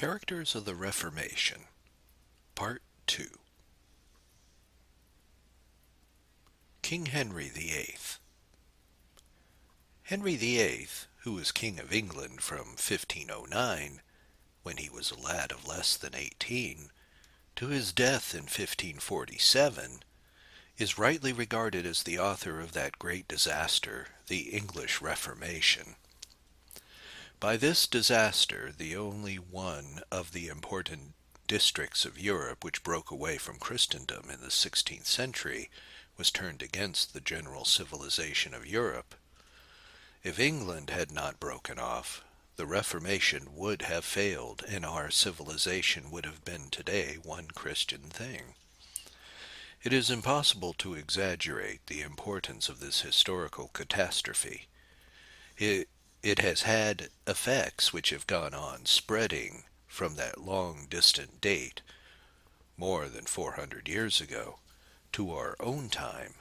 Characters of the Reformation, Part 2. King Henry VIII. Henry VIII, who was King of England from 1509, when he was a lad of less than 18, to his death in 1547, is rightly regarded as the author of that great disaster, the English Reformation. By this disaster, the only one of the important districts of Europe which broke away from Christendom in the 16th century was turned against the general civilization of Europe. If England had not broken off, the Reformation would have failed, and our civilization would have been today one Christian thing. It is impossible to exaggerate the importance of this historical catastrophe. It has had effects which have gone on spreading from that long distant date, more than 400 years ago, to our own time,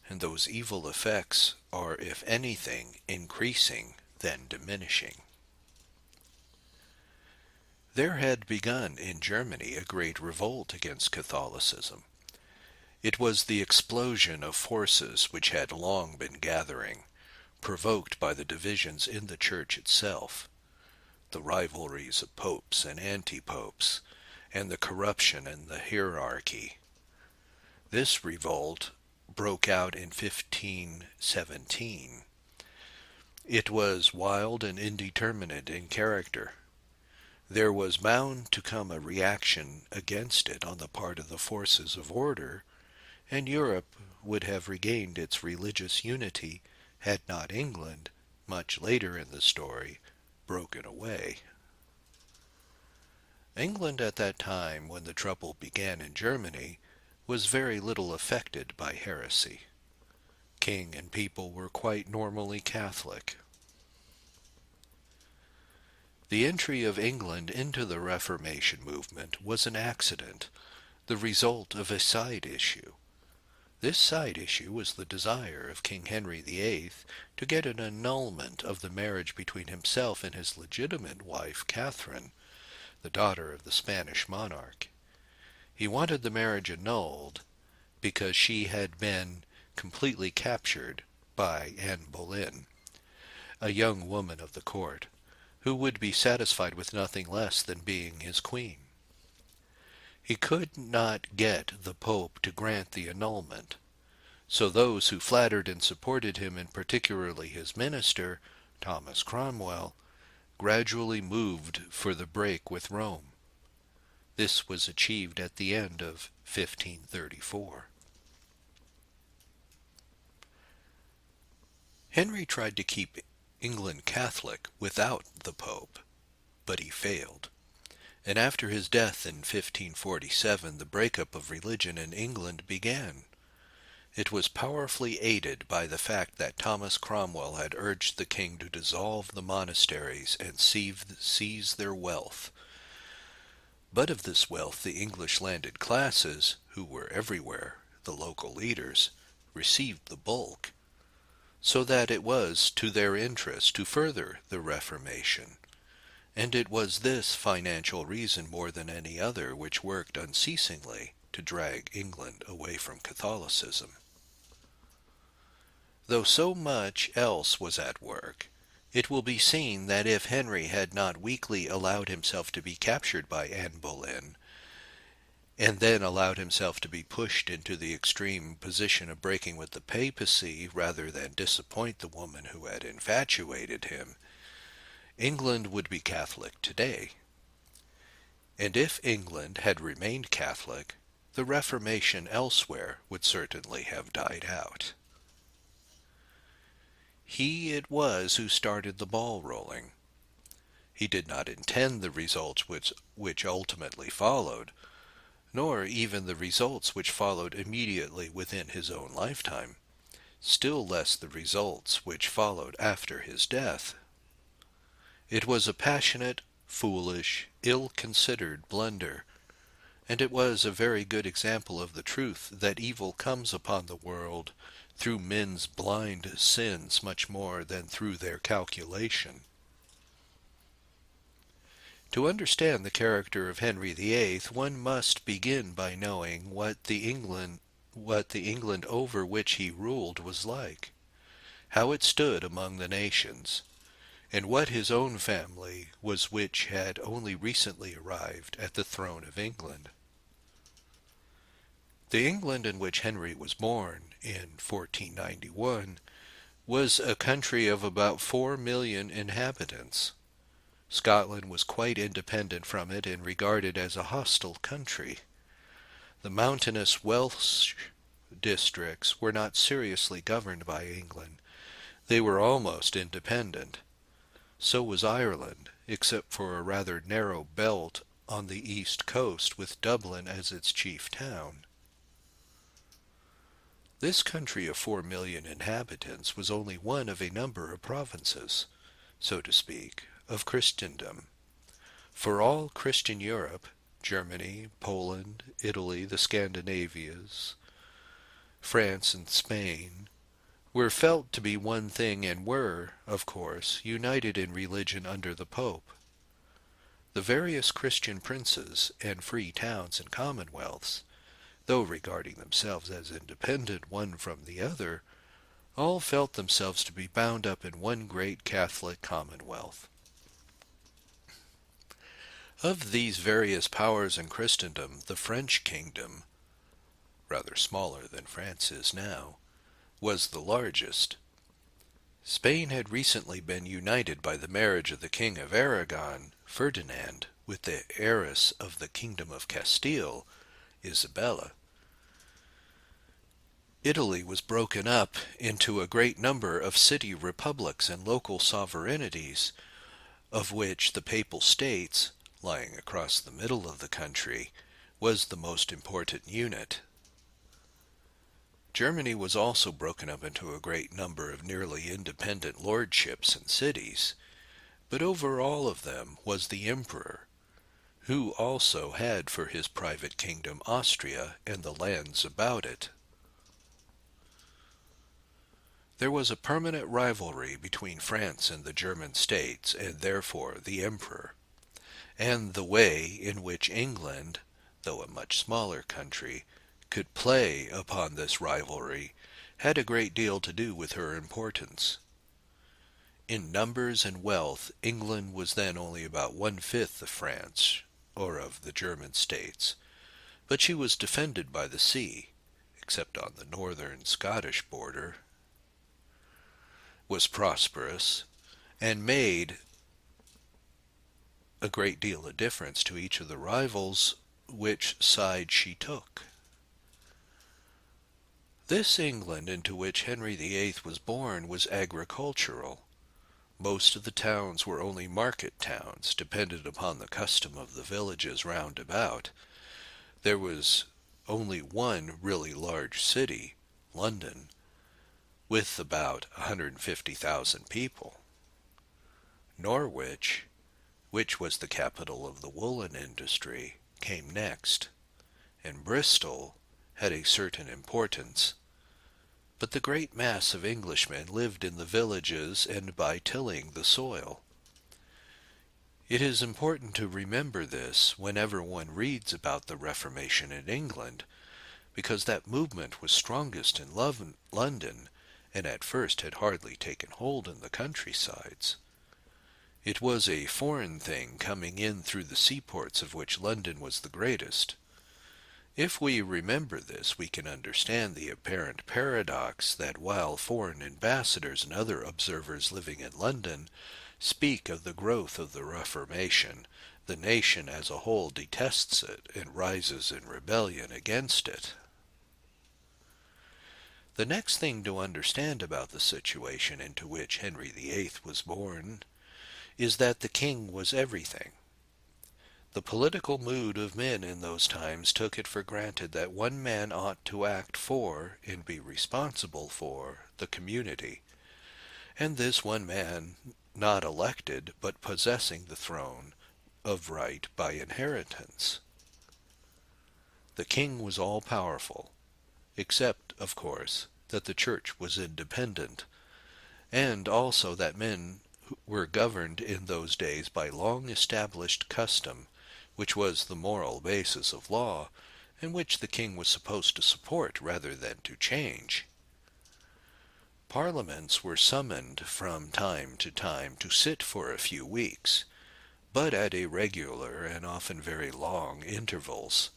and those evil effects are, if anything, increasing than diminishing. There had begun in Germany a great revolt against Catholicism. It was the explosion of forces which had long been gathering, provoked by the divisions in the Church itself, the rivalries of popes and anti-popes, and the corruption in the hierarchy. This revolt broke out in 1517. It was wild and indeterminate in character. There was bound to come a reaction against it on the part of the forces of order, and Europe would have regained its religious unity had not England, much later in the story, broken away. England at that time, when the trouble began in Germany, was very little affected by heresy. King and people were quite normally Catholic. The entry of England into the Reformation movement was an accident, the result of a side issue. This side issue was the desire of King Henry VIII to get an annulment of the marriage between himself and his legitimate wife, Catherine, the daughter of the Spanish monarch. He wanted the marriage annulled because she had been completely captured by Anne Boleyn, a young woman of the court, who would be satisfied with nothing less than being his queen. He could not get the Pope to grant the annulment, so those who flattered and supported him, and particularly his minister, Thomas Cromwell, gradually moved for the break with Rome. This was achieved at the end of 1534. Henry tried to keep England Catholic without the Pope, but he failed. And after his death in 1547, the breakup of religion in England began. It was powerfully aided by the fact that Thomas Cromwell had urged the king to dissolve the monasteries and seize their wealth. But of this wealth the English landed classes, who were everywhere, the local leaders, received the bulk, so that it was to their interest to further the Reformation. And it was this financial reason more than any other which worked unceasingly to drag England away from Catholicism. Though so much else was at work, it will be seen that if Henry had not weakly allowed himself to be captured by Anne Boleyn, and then allowed himself to be pushed into the extreme position of breaking with the papacy rather than disappoint the woman who had infatuated him, England would be Catholic today. And if England had remained Catholic, the Reformation elsewhere would certainly have died out. He it was who started the ball rolling. He did not intend the results which ultimately followed, nor even the results which followed immediately within his own lifetime, still less the results which followed after his death. It was a passionate, foolish, ill-considered blunder, and it was a very good example of the truth that evil comes upon the world through men's blind sins much more than through their calculation. To understand the character of Henry VIII, one must begin by knowing what the England over which he ruled was like, how it stood among the nations, and what his own family was which had only recently arrived at the throne of England. The England in which Henry was born in 1491 was a country of about 4 million inhabitants. Scotland was quite independent from it and regarded as a hostile country. The mountainous Welsh districts were not seriously governed by England. They were almost independent. So was Ireland, except for a rather narrow belt on the east coast with Dublin as its chief town. This country of 4 million inhabitants was only one of a number of provinces, so to speak, of Christendom. For all Christian Europe, Germany, Poland, Italy, the Scandinavias, France, and Spain, were felt to be one thing and were, of course, united in religion under the Pope. The various Christian princes and free towns and commonwealths, though regarding themselves as independent one from the other, all felt themselves to be bound up in one great Catholic commonwealth. Of these various powers in Christendom, the French kingdom, rather smaller than France is now, was the largest. Spain had recently been united by the marriage of the King of Aragon, Ferdinand, with the heiress of the Kingdom of Castile, Isabella. Italy was broken up into a great number of city republics and local sovereignties, of which the Papal States, lying across the middle of the country, was the most important unit. Germany was also broken up into a great number of nearly independent lordships and cities, but over all of them was the emperor, who also had for his private kingdom Austria and the lands about it. There was a permanent rivalry between France and the German states, and therefore the emperor, and the way in which England, though a much smaller country, could play upon this rivalry had a great deal to do with her importance. In numbers and wealth, England was then only about 1/5 of France, or of the German states, but she was defended by the sea, except on the northern Scottish border, was prosperous, and made a great deal of difference to each of the rivals which side she took. This England into which Henry VIII was born was agricultural. Most of the towns were only market towns, dependent upon the custom of the villages round about. There was only one really large city, London, with about 150,000 people. Norwich, which was the capital of the woolen industry, came next, and Bristol had a certain importance. But the great mass of Englishmen lived in the villages and by tilling the soil. It is important to remember this whenever one reads about the Reformation in England, because that movement was strongest in London, and at first had hardly taken hold in the countrysides. It was a foreign thing coming in through the seaports of which London was the greatest. If we remember this, we can understand the apparent paradox that while foreign ambassadors and other observers living in London speak of the growth of the Reformation, the nation as a whole detests it and rises in rebellion against it. The next thing to understand about the situation into which Henry VIII was born is that the king was everything. The political mood of men in those times took it for granted that one man ought to act for, and be responsible for, the community, and this one man not elected, but possessing the throne of right by inheritance. The king was all-powerful, except, of course, that the church was independent, and also that men were governed in those days by long-established custom, which was the moral basis of law, and which the king was supposed to support rather than to change. Parliaments were summoned from time to time to sit for a few weeks, but at irregular and often very long intervals.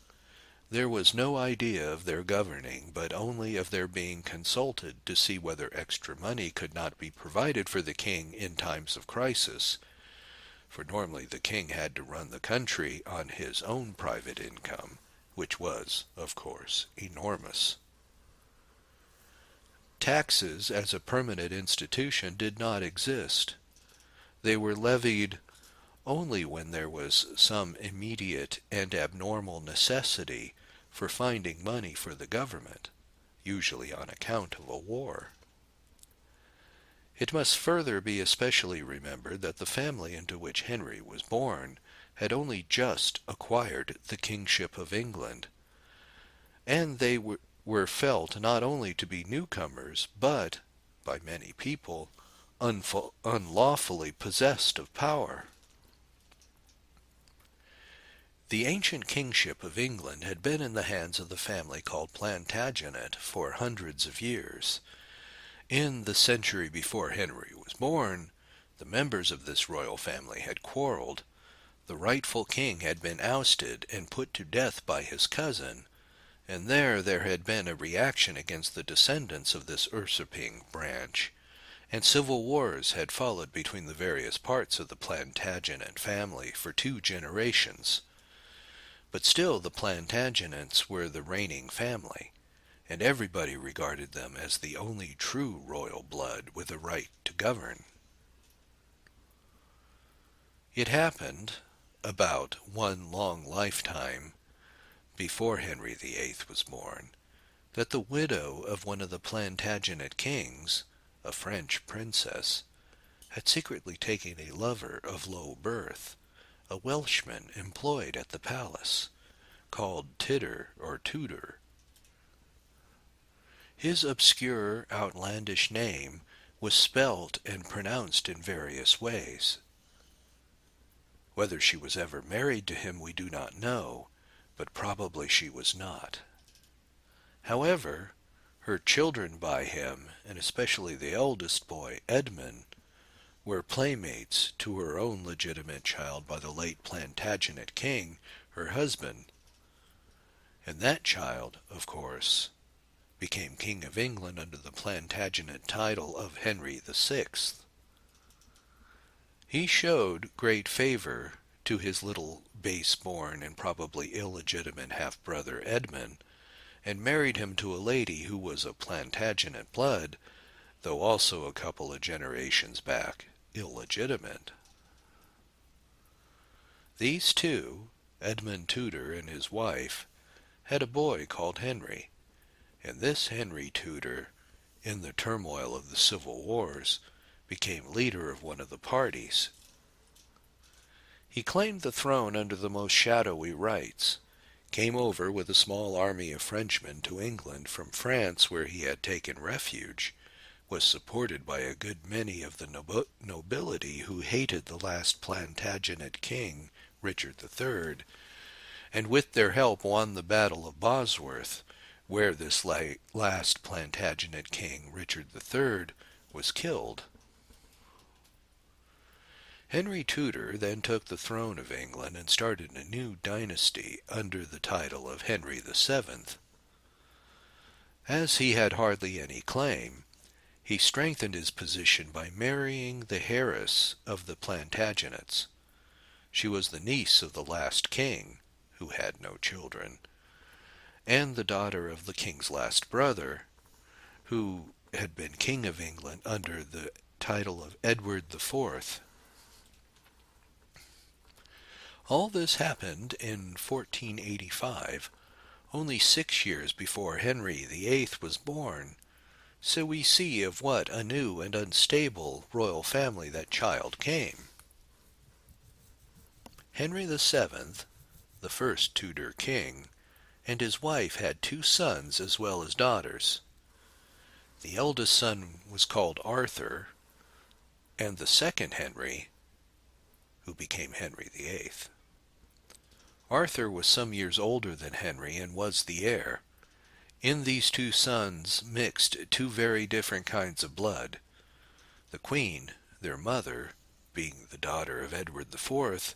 There was no idea of their governing, but only of their being consulted to see whether extra money could not be provided for the king in times of crisis, for normally the king had to run the country on his own private income, which was, of course, enormous. Taxes as a permanent institution did not exist. They were levied only when there was some immediate and abnormal necessity for finding money for the government, usually on account of a war. It must further be especially remembered that the family into which Henry was born had only just acquired the kingship of England, and they were felt not only to be newcomers, but, by many people, unlawfully possessed of power. The ancient kingship of England had been in the hands of the family called Plantagenet for hundreds of years. In the century before Henry was born, the members of this royal family had quarreled. The rightful king had been ousted and put to death by his cousin, and there had been a reaction against the descendants of this usurping branch, and civil wars had followed between the various parts of the Plantagenet family for 2 generations. But still the Plantagenets were the reigning family, and everybody regarded them as the only true royal blood with a right to govern. It happened, about one long lifetime before Henry VIII was born, that the widow of one of the Plantagenet kings, a French princess, had secretly taken a lover of low birth, a Welshman employed at the palace, called Titter or Tudor. His obscure, outlandish name was spelt and pronounced in various ways. Whether she was ever married to him we do not know, but probably she was not. However, her children by him, and especially the eldest boy, Edmund, were playmates to her own legitimate child by the late Plantagenet king, her husband, and that child, of course, became King of England under the Plantagenet title of Henry VI. He showed great favor to his little base-born and probably illegitimate half-brother Edmund, and married him to a lady who was of Plantagenet blood, though also a couple of generations back illegitimate. These two, Edmund Tudor and his wife, had a boy called Henry, and this Henry Tudor, in the turmoil of the civil wars, became leader of one of the parties. He claimed the throne under the most shadowy rites, came over with a small army of Frenchmen to England from France where he had taken refuge, was supported by a good many of the nobility who hated the last Plantagenet king, Richard III, and with their help won the Battle of Bosworth, where this last Plantagenet king, Richard III, was killed. Henry Tudor then took the throne of England and started a new dynasty under the title of Henry VII. As he had hardly any claim, he strengthened his position by marrying the heiress of the Plantagenets. She was the niece of the last king, who had no children, and the daughter of the king's last brother, who had been King of England under the title of Edward IV. All this happened in 1485, only 6 years before Henry VIII was born, so we see of what a new and unstable royal family that child came. Henry VII, the first Tudor king, and his wife had 2 sons as well as daughters. The eldest son was called Arthur, and the second Henry, who became Henry VIII. Arthur was some years older than Henry and was the heir. In these two sons mixed two very different kinds of blood. The queen, their mother, being the daughter of Edward IV,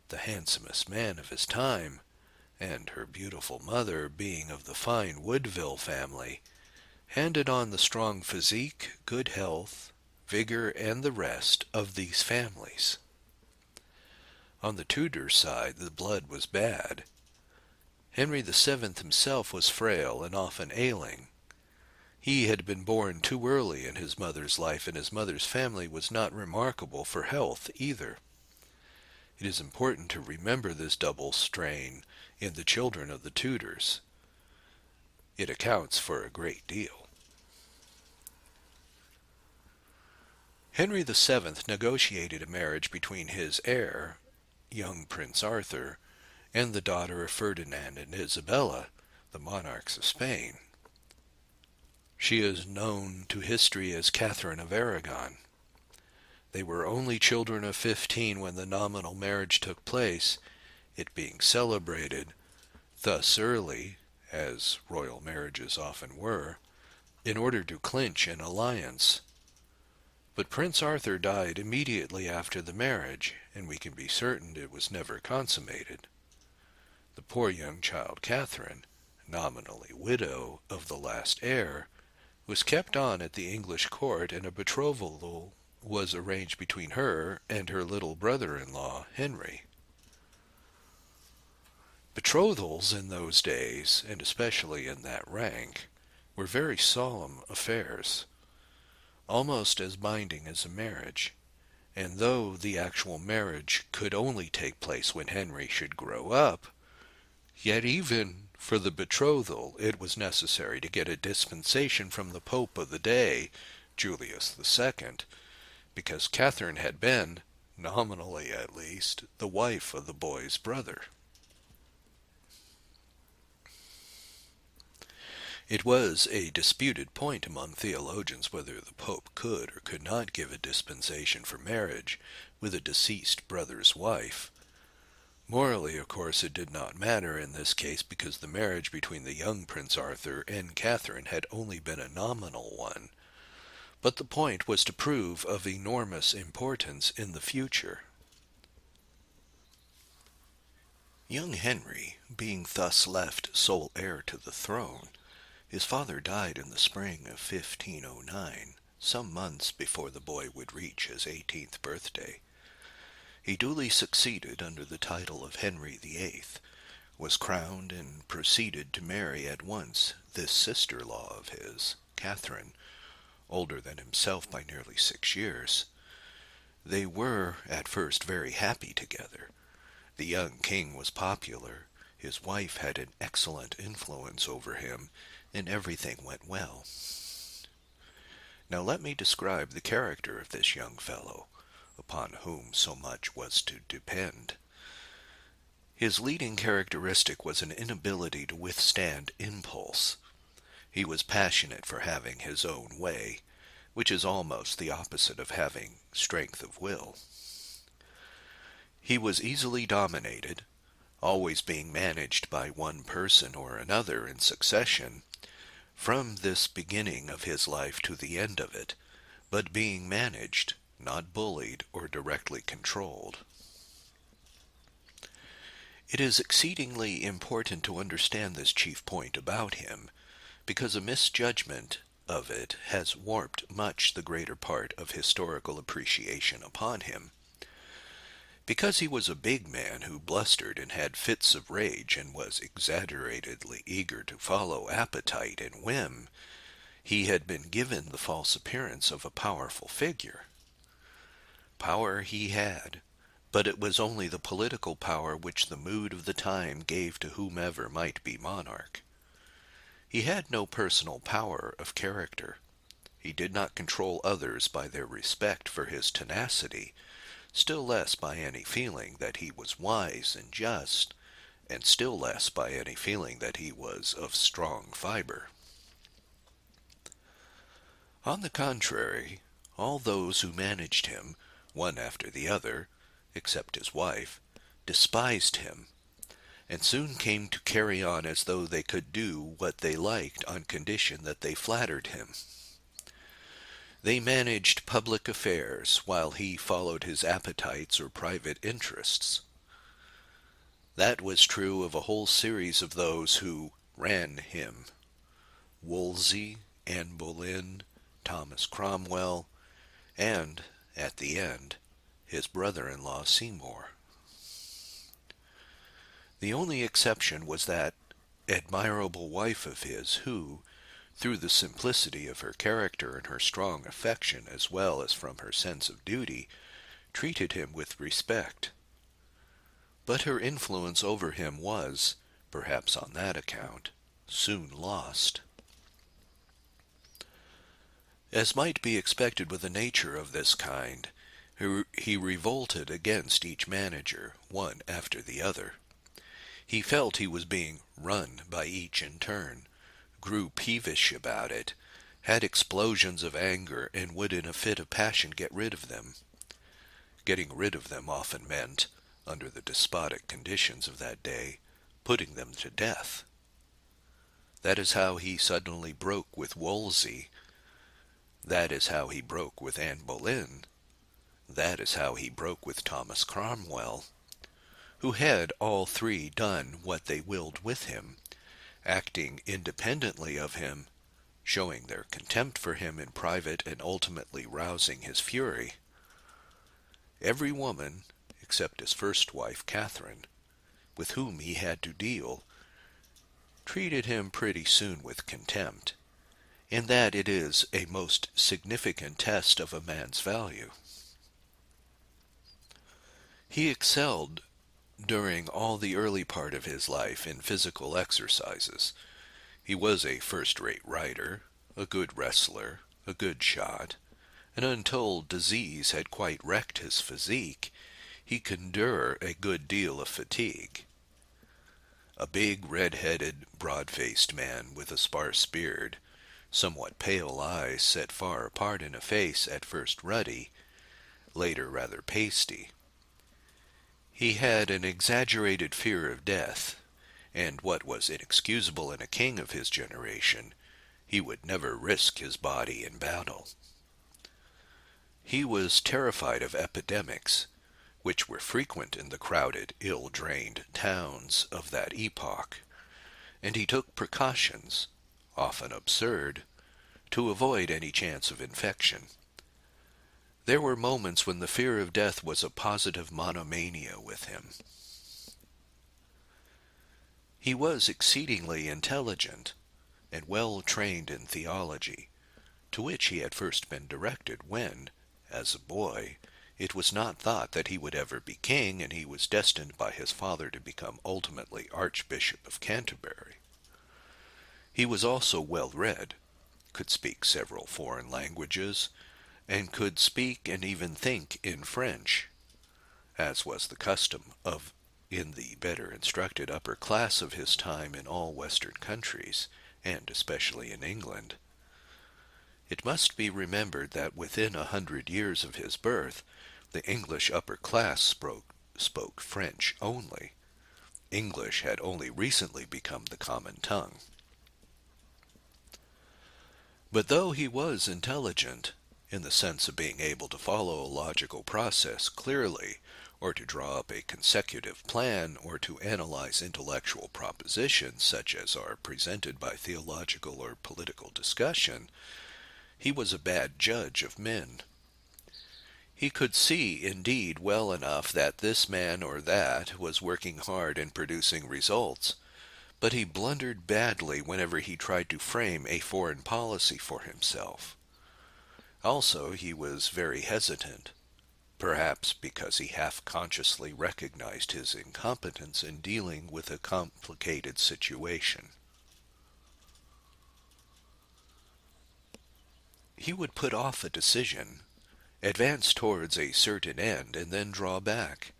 the handsomest man of his time, and her beautiful mother being of the fine Woodville family, handed on the strong physique, good health, vigor, and the rest of these families. On the Tudor side the blood was bad. Henry VII himself was frail and often ailing. He had been born too early in his mother's life, and his mother's family was not remarkable for health either. It is important to remember this double strain in the children of the Tudors. It accounts for a great deal. Henry VII negotiated a marriage between his heir, young Prince Arthur, and the daughter of Ferdinand and Isabella, the monarchs of Spain. She is known to history as Catherine of Aragon. They were only children of 15 when the nominal marriage took place, it being celebrated thus early, as royal marriages often were, in order to clinch an alliance. But Prince Arthur died immediately after the marriage, and we can be certain it was never consummated. The poor young child Catherine, nominally widow of the last heir, was kept on at the English court, and a betrothal was arranged between her and her little brother-in-law, Henry. Betrothals in those days, and especially in that rank, were very solemn affairs, almost as binding as a marriage, and though the actual marriage could only take place when Henry should grow up, yet even for the betrothal it was necessary to get a dispensation from the Pope of the day, Julius II, because Catherine had been, nominally at least, the wife of the boy's brother. It was a disputed point among theologians whether the Pope could or could not give a dispensation for marriage with a deceased brother's wife. Morally, of course, it did not matter in this case because the marriage between the young Prince Arthur and Catherine had only been a nominal one. But the point was to prove of enormous importance in the future. Young Henry, being thus left sole heir to the throne, his father died in the spring of 1509, some months before the boy would reach his 18th birthday. He duly succeeded under the title of Henry VIII, was crowned, and proceeded to marry at once this sister-in-law of his, Catherine, older than himself by nearly 6 years. They were at first very happy together. The young king was popular, his wife had an excellent influence over him, and everything went well. Now let me describe the character of this young fellow, upon whom so much was to depend. His leading characteristic was an inability to withstand impulse. He was passionate for having his own way, which is almost the opposite of having strength of will. He was easily dominated, always being managed by one person or another in succession, from this beginning of his life to the end of it, but being managed, not bullied or directly controlled. It is exceedingly important to understand this chief point about him, because a misjudgment of it has warped much the greater part of historical appreciation upon him. Because he was a big man who blustered and had fits of rage and was exaggeratedly eager to follow appetite and whim, he had been given the false appearance of a powerful figure. Power he had, but it was only the political power which the mood of the time gave to whomever might be monarch. He had no personal power of character. He did not control others by their respect for his tenacity, still less by any feeling that he was wise and just, and still less by any feeling that he was of strong fiber. On the contrary, All those who managed him, one after the other, except his wife, despised him, and soon came to carry on as though they could do what they liked on condition that they flattered him. They managed public affairs while he followed his appetites or private interests. That was true of a whole series of those who ran him: Wolsey, Anne Boleyn, Thomas Cromwell, and, at the end, his brother-in-law Seymour. The only exception was that admirable wife of his who, through the simplicity of her character and her strong affection as well as from her sense of duty, treated him with respect. But her influence over him was, perhaps on that account, soon lost. As might be expected with a nature of this kind, he revolted against each manager, one after the other. He felt he was being run by each in turn, grew peevish about it, had explosions of anger, and would in a fit of passion get rid of them. Getting rid of them often meant, under the despotic conditions of that day, putting them to death. That is how he suddenly broke with Wolsey. That is how he broke with Anne Boleyn. That is how he broke with Thomas Cromwell, who had all three done what they willed with him, acting independently of him, showing their contempt for him in private and ultimately rousing his fury. Every woman, except his first wife, Catherine, with whom he had to deal, treated him pretty soon with contempt, and that it is a most significant test of a man's value. He excelled during all the early part of his life in physical exercises. He was a first-rate rider, a good wrestler, a good shot, and until disease had quite wrecked his physique, he could endure a good deal of fatigue. A big, red-headed, broad-faced man with a sparse beard, somewhat pale eyes set far apart in a face at first ruddy, later rather pasty. He had an exaggerated fear of death, and what was inexcusable in a king of his generation, he would never risk his body in battle. He was terrified of epidemics, which were frequent in the crowded, ill-drained towns of that epoch, and he took precautions, often absurd, to avoid any chance of infection. There were moments when the fear of death was a positive monomania with him. He was exceedingly intelligent and well trained in theology, to which he had first been directed when, as a boy, it was not thought that he would ever be king, and he was destined by his father to become ultimately Archbishop of Canterbury. He was also well read, could speak several foreign languages, and could speak and even think in French, as was the custom in the better instructed upper class of his time in all Western countries, and especially in England. It must be remembered that within 100 years of his birth, the English upper class spoke French only. English had only recently become the common tongue. But though he was intelligent, in the sense of being able to follow a logical process clearly, or to draw up a consecutive plan, or to analyze intellectual propositions such as are presented by theological or political discussion, he was a bad judge of men. He could see, indeed, well enough that this man or that was working hard and producing results, but he blundered badly whenever he tried to frame a foreign policy for himself. Also, he was very hesitant, perhaps because he half-consciously recognized his incompetence in dealing with a complicated situation. He would put off a decision, advance towards a certain end, and then draw back,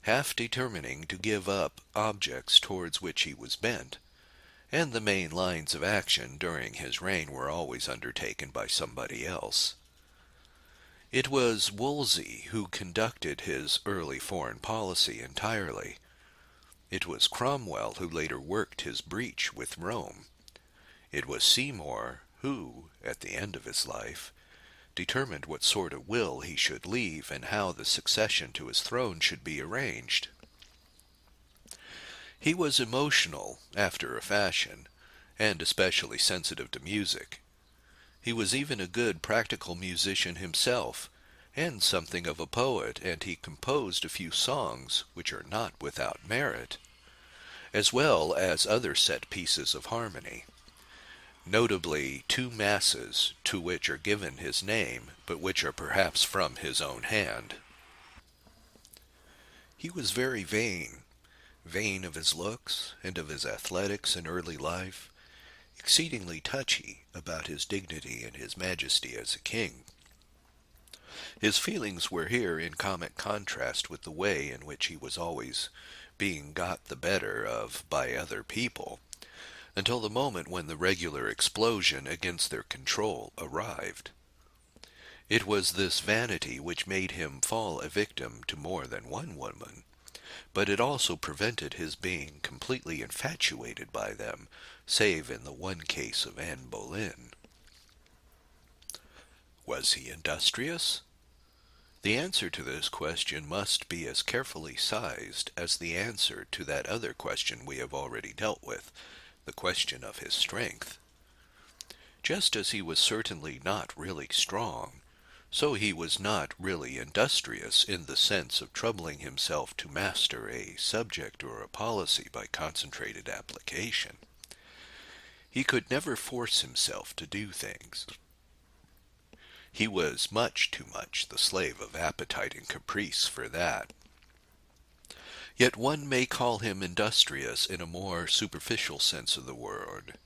half determining to give up objects towards which he was bent, and the main lines of action during his reign were always undertaken by somebody else. It was Wolsey who conducted his early foreign policy entirely. It was Cromwell who later worked his breach with Rome. It was Seymour who, at the end of his life, determined what sort of will he should leave and how the succession to his throne should be arranged. He was emotional, after a fashion, and especially sensitive to music. He was even a good practical musician himself, and something of a poet, and he composed a few songs which are not without merit, as well as other set pieces of harmony, notably two masses to which are given his name, but which are perhaps from his own hand. He was very vain, vain of his looks and of his athletics in early life, exceedingly touchy about his dignity and his majesty as a king. His feelings were here in comic contrast with the way in which he was always being got the better of by other people, until the moment when the regular explosion against their control arrived. It was this vanity which made him fall a victim to more than one woman, but it also prevented his being completely infatuated by them, save in the one case of Anne Boleyn. Was he industrious? The answer to this question must be as carefully sized as the answer to that other question we have already dealt with, the question of his strength. Just as he was certainly not really strong, so he was not really industrious in the sense of troubling himself to master a subject or a policy by concentrated application. He could never force himself to do things. He was much too much the slave of appetite and caprice for that. Yet one may call him industrious in a more superficial sense of the word,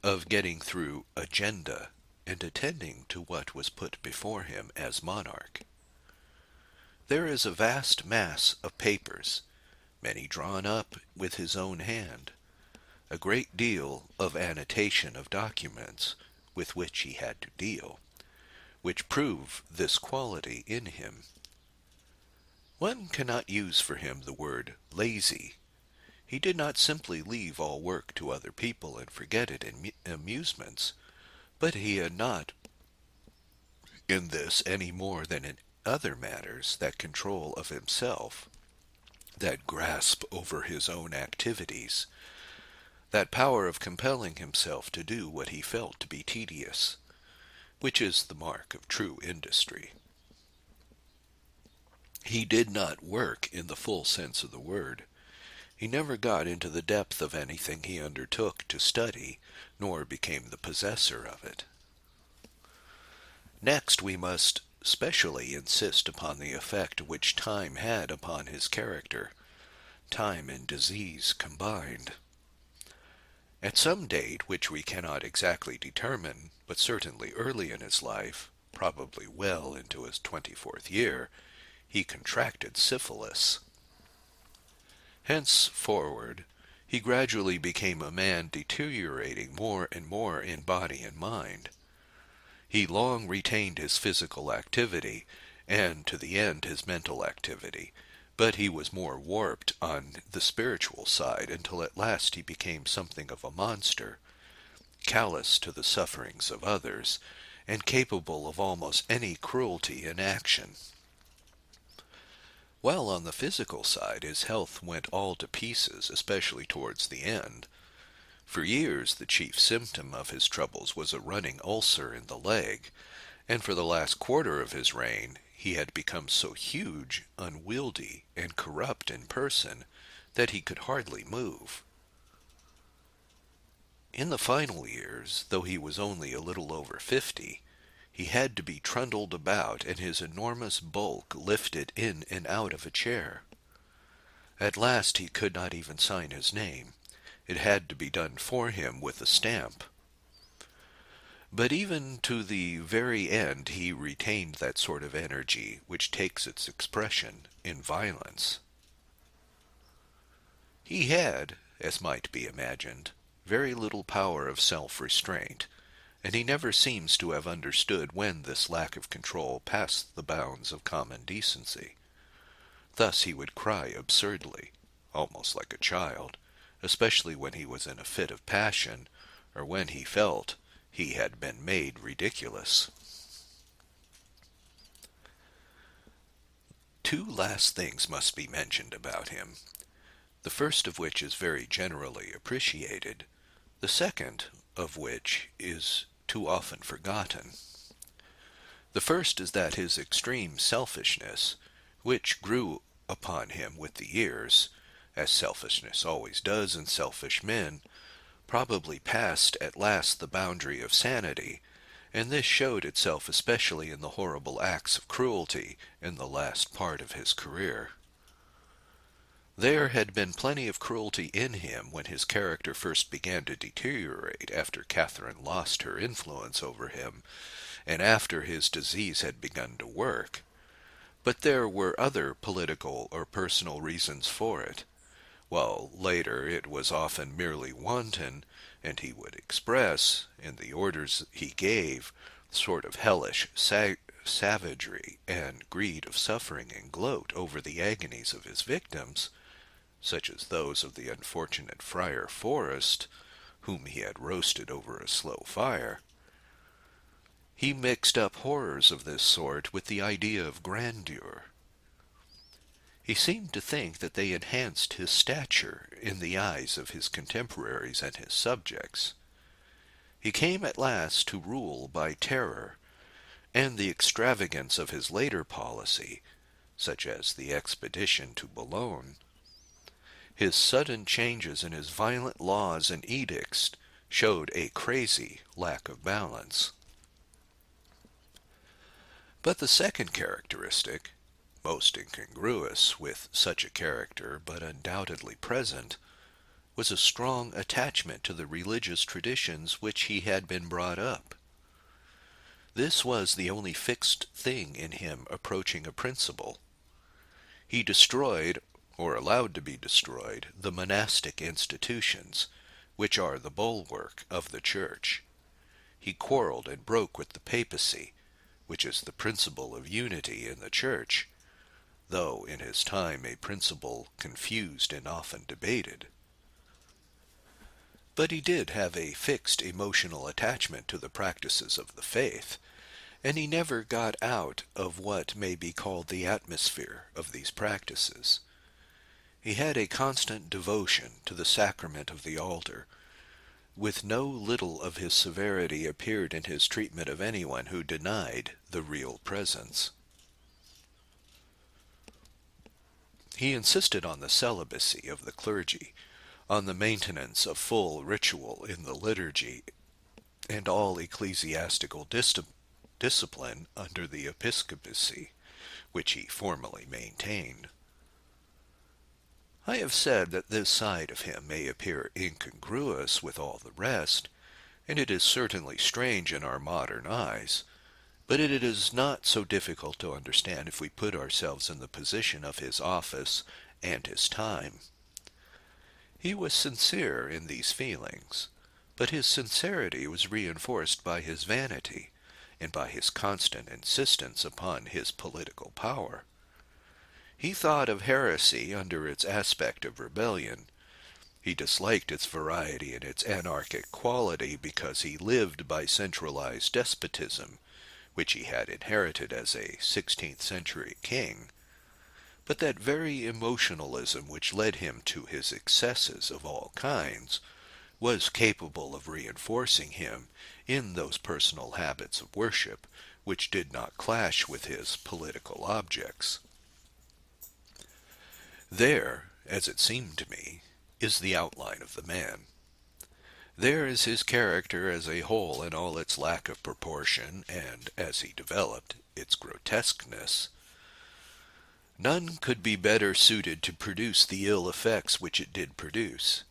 of getting through agenda and attending to what was put before him as monarch. There is a vast mass of papers, many drawn up with his own hand, a great deal of annotation of documents with which he had to deal, which prove this quality in him. One cannot use for him the word lazy. He did not simply leave all work to other people and forget it in amusements, but he had not in this any more than in other matters that control of himself, that grasp over his own activities, that power of compelling himself to do what he felt to be tedious, which is the mark of true industry. He did not work in the full sense of the word. He never got into the depth of anything he undertook to study, nor became the possessor of it. Next, we must specially insist upon the effect which time had upon his character, time and disease combined. At some date which we cannot exactly determine, but certainly early in his life, probably well into his 24th year, he contracted syphilis. Henceforward, he gradually became a man deteriorating more and more in body and mind. He long retained his physical activity, and to the end his mental activity, but he was more warped on the spiritual side until at last he became something of a monster, callous to the sufferings of others, and capable of almost any cruelty in action. While on the physical side his health went all to pieces, especially towards the end. For years the chief symptom of his troubles was a running ulcer in the leg, and for the last quarter of his reign he had become so huge, unwieldy, and corrupt in person that he could hardly move. In the final years, though he was only a little over 50, he had to be trundled about and his enormous bulk lifted in and out of a chair. At last he could not even sign his name. It had to be done for him with a stamp. But even to the very end he retained that sort of energy which takes its expression in violence. He had, as might be imagined, very little power of self-restraint, and he never seems to have understood when this lack of control passed the bounds of common decency. Thus he would cry absurdly, almost like a child, especially when he was in a fit of passion, or when he felt he had been made ridiculous. Two last things must be mentioned about him, the first of which is very generally appreciated, the second of which is too often forgotten. The first is that his extreme selfishness, which grew upon him with the years, as selfishness always does in selfish men, probably passed at last the boundary of sanity, and this showed itself especially in the horrible acts of cruelty in the last part of his career. There had been plenty of cruelty in him when his character first began to deteriorate after Catherine lost her influence over him, and after his disease had begun to work. But there were other political or personal reasons for it, while later it was often merely wanton, and he would express, in the orders he gave, sort of hellish savagery and greed of suffering and gloat over the agonies of his victims, such as those of the unfortunate Friar Forest, whom he had roasted over a slow fire. He mixed up horrors of this sort with the idea of grandeur. He seemed to think that they enhanced his stature in the eyes of his contemporaries and his subjects. He came at last to rule by terror, and the extravagance of his later policy, such as the expedition to Boulogne, his sudden changes and his violent laws and edicts showed a crazy lack of balance. But the second characteristic, most incongruous with such a character but undoubtedly present, was a strong attachment to the religious traditions which he had been brought up. This was the only fixed thing in him approaching a principle. He destroyed, or allowed to be destroyed, the monastic institutions, which are the bulwark of the Church. He quarreled and broke with the papacy, which is the principle of unity in the Church, though in his time a principle confused and often debated. But he did have a fixed emotional attachment to the practices of the faith, and he never got out of what may be called the atmosphere of these practices. He had a constant devotion to the sacrament of the altar. With no little of his severity appeared in his treatment of anyone who denied the real presence. He insisted on the celibacy of the clergy, on the maintenance of full ritual in the liturgy, and all ecclesiastical discipline under the episcopacy, which he formally maintained. I have said that this side of him may appear incongruous with all the rest, and it is certainly strange in our modern eyes, but it is not so difficult to understand if we put ourselves in the position of his office and his time. He was sincere in these feelings, but his sincerity was reinforced by his vanity and by his constant insistence upon his political power. He thought of heresy under its aspect of rebellion. He disliked its variety and its anarchic quality because he lived by centralized despotism, which he had inherited as a 16th-century king. But that very emotionalism which led him to his excesses of all kinds was capable of reinforcing him in those personal habits of worship which did not clash with his political objects. There, as it seemed to me, is the outline of the man. There is his character as a whole in all its lack of proportion, and, as he developed, its grotesqueness. None could be better suited to produce the ill effects which it did produce.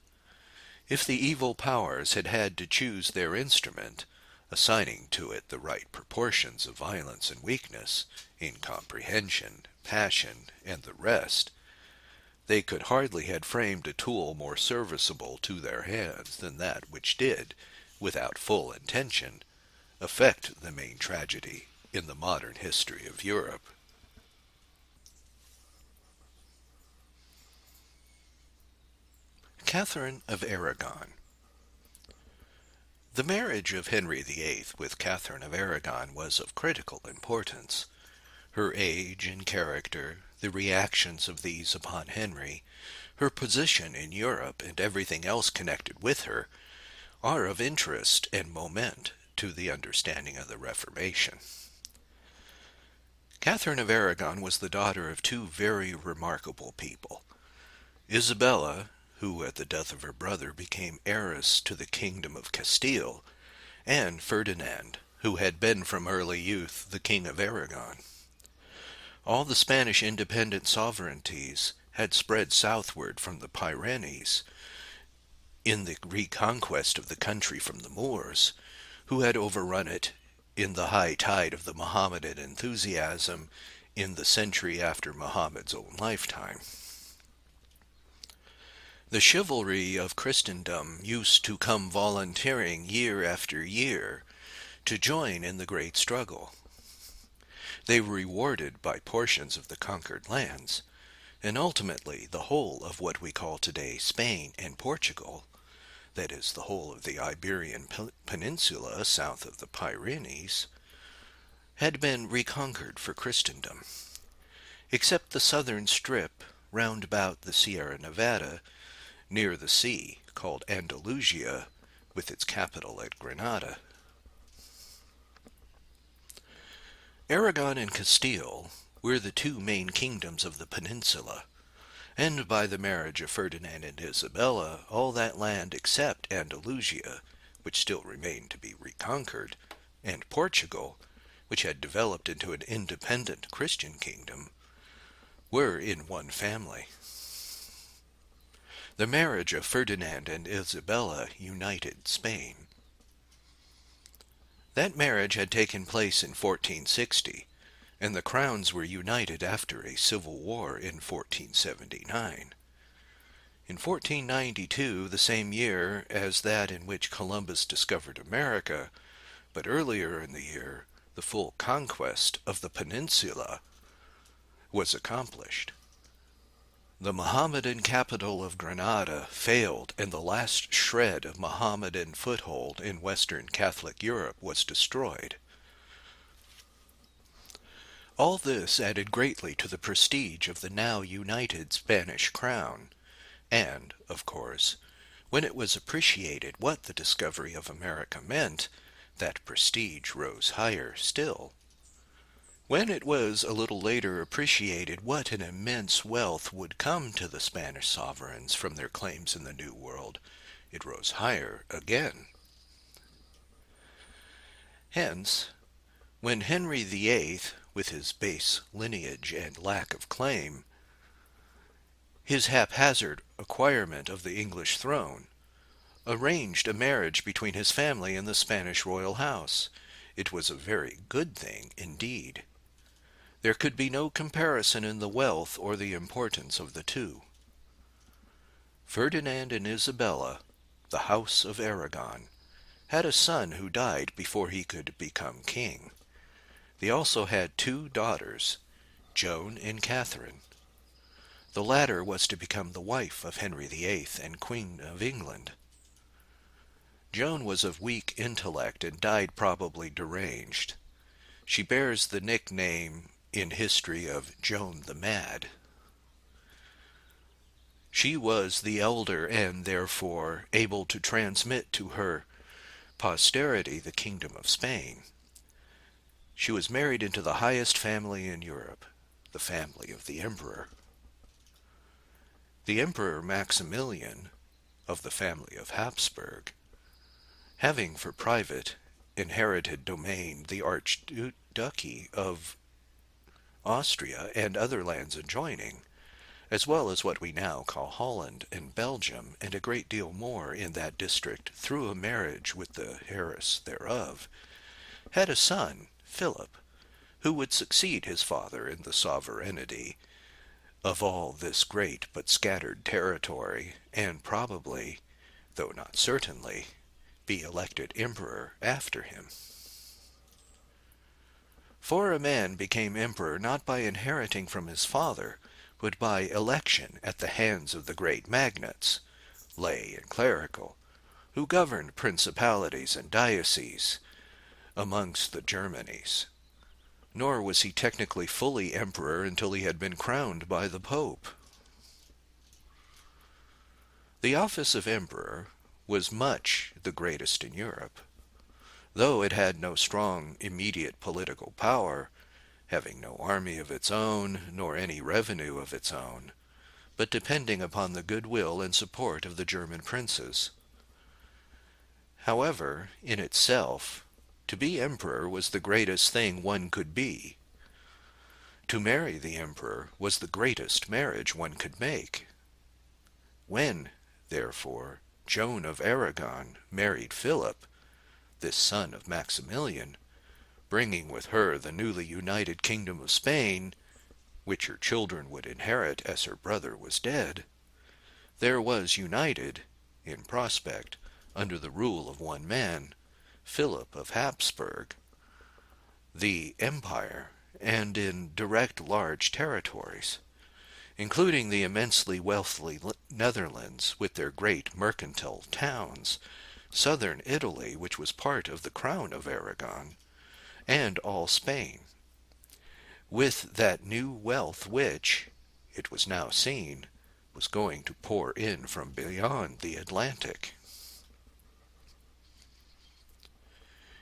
If the evil powers had had to choose their instrument, assigning to it the right proportions of violence and weakness, incomprehension, passion, and the rest, they could hardly have framed a tool more serviceable to their hands than that which did, without full intention, affect the main tragedy in the modern history of Europe. Catherine of Aragon. The marriage of Henry VIII with Catherine of Aragon was of critical importance. Her age and character, the reactions of these upon Henry, her position in Europe, and everything else connected with her, are of interest and moment to the understanding of the Reformation. Catherine of Aragon was the daughter of two very remarkable people. Isabella, who at the death of her brother became heiress to the kingdom of Castile, and Ferdinand, who had been from early youth the King of Aragon. All the Spanish independent sovereignties had spread southward from the Pyrenees in the reconquest of the country from the Moors, who had overrun it in the high tide of the Mohammedan enthusiasm in the century after Muhammad's own lifetime. The chivalry of Christendom used to come volunteering year after year to join in the great struggle. They were rewarded by portions of the conquered lands, and ultimately the whole of what we call today Spain and Portugal, that is, the whole of the Iberian Peninsula south of the Pyrenees, had been reconquered for Christendom, except the southern strip round about the Sierra Nevada, near the sea, called Andalusia, with its capital at Granada. Aragon and Castile were the two main kingdoms of the peninsula, and by the marriage of Ferdinand and Isabella, all that land except Andalusia, which still remained to be reconquered, and Portugal, which had developed into an independent Christian kingdom, were in one family. The marriage of Ferdinand and Isabella united Spain. That marriage had taken place in 1460, and the crowns were united after a civil war in 1479. In 1492, the same year as that in which Columbus discovered America, but earlier in the year, the full conquest of the peninsula was accomplished. The Mohammedan capital of Granada failed, and the last shred of Mohammedan foothold in Western Catholic Europe was destroyed. All this added greatly to the prestige of the now united Spanish crown, and, of course, when it was appreciated what the discovery of America meant, that prestige rose higher still. When it was a little later appreciated what an immense wealth would come to the Spanish sovereigns from their claims in the New World, it rose higher again. Hence, when Henry VIII, with his base lineage and lack of claim, his haphazard acquirement of the English throne, arranged a marriage between his family and the Spanish royal house, it was a very good thing indeed. There could be no comparison in the wealth or the importance of the two. Ferdinand and Isabella, the House of Aragon, had a son who died before he could become king. They also had two daughters, Joan and Catherine. The latter was to become the wife of Henry VIII and Queen of England. Joan was of weak intellect and died probably deranged. She bears the nickname in history of Joan the Mad. She was the elder and, therefore, able to transmit to her posterity the kingdom of Spain. She was married into the highest family in Europe, the family of the emperor. The Emperor Maximilian, of the family of Habsburg, having for private inherited domain the Archduchy of Austria and other lands adjoining, as well as what we now call Holland and Belgium, and a great deal more in that district through a marriage with the heiress thereof, had a son, Philip, who would succeed his father in the sovereignty of all this great but scattered territory, and probably, though not certainly, be elected emperor after him. For a man became emperor not by inheriting from his father, but by election at the hands of the great magnates, lay and clerical, who governed principalities and dioceses amongst the Germanies. Nor was he technically fully emperor until he had been crowned by the Pope. The office of emperor was much the greatest in Europe, though it had no strong immediate political power, having no army of its own, nor any revenue of its own, but depending upon the goodwill and support of the German princes. However, in itself, to be emperor was the greatest thing one could be. To marry the emperor was the greatest marriage one could make. When, therefore, Joan of Aragon married Philip, this son of Maximilian, bringing with her the newly united kingdom of Spain, which her children would inherit as her brother was dead, there was united, in prospect, under the rule of one man, Philip of Habsburg, the empire, and in direct large territories, including the immensely wealthy Netherlands with their great mercantile towns, southern Italy, which was part of the crown of Aragon, and all Spain, with that new wealth which, it was now seen, was going to pour in from beyond the Atlantic.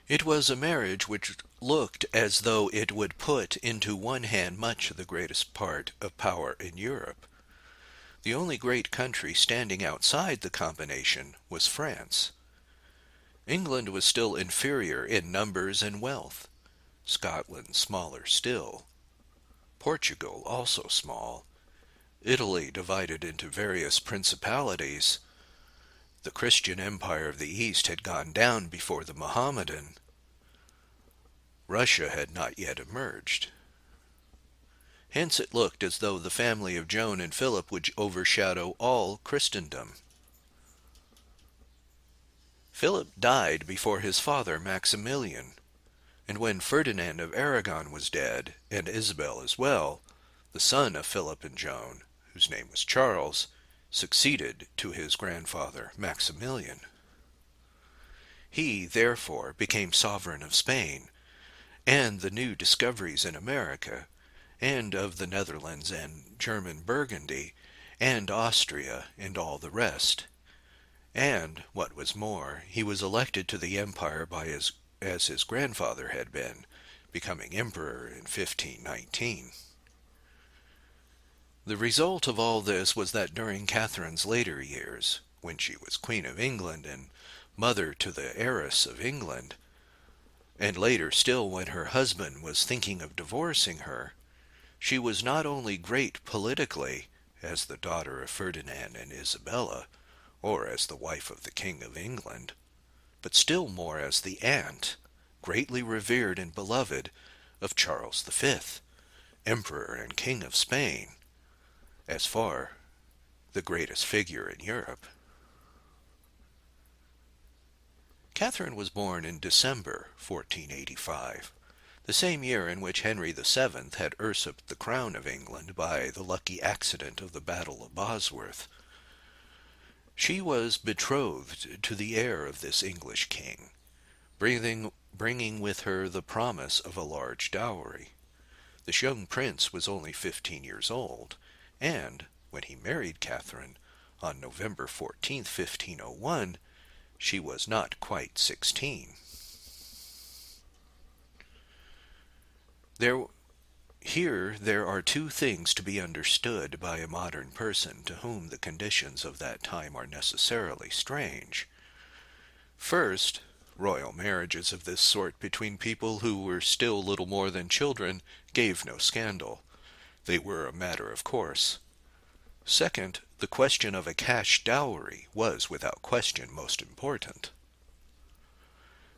It was a marriage which looked as though it would put into one hand much the greatest part of power in Europe. The only great country standing outside the combination was France. England was still inferior in numbers and wealth, Scotland smaller still, Portugal also small, Italy divided into various principalities. The Christian empire of the East had gone down before the Mohammedan. Russia had not yet emerged. Hence it looked as though the family of Joan and Philip would overshadow all Christendom. Philip died before his father Maximilian, and when Ferdinand of Aragon was dead, and Isabel as well, the son of Philip and Joan, whose name was Charles, succeeded to his grandfather Maximilian. He, therefore, became sovereign of Spain, and the new discoveries in America, and of the Netherlands and German Burgundy, and Austria, and all the rest. And, what was more, he was elected to the empire as his grandfather had been, becoming emperor in 1519. The result of all this was that during Catherine's later years, when she was Queen of England and mother to the heiress of England, and later still when her husband was thinking of divorcing her, she was not only great politically, as the daughter of Ferdinand and Isabella, or as the wife of the King of England, but still more as the aunt, greatly revered and beloved, of Charles V, Emperor and King of Spain, as far the greatest figure in Europe. Catherine was born in December 1485, the same year in which Henry VII had usurped the crown of England by the lucky accident of the Battle of Bosworth. She was betrothed to the heir of this English king, bringing with her the promise of a large dowry. This young prince was only 15 years old, and, when he married Catherine, on November 14, 1501, she was not quite 16. There are two things to be understood by a modern person to whom the conditions of that time are necessarily strange. First, royal marriages of this sort between people who were still little more than children gave no scandal. They were a matter of course. Second, the question of a cash dowry was without question most important.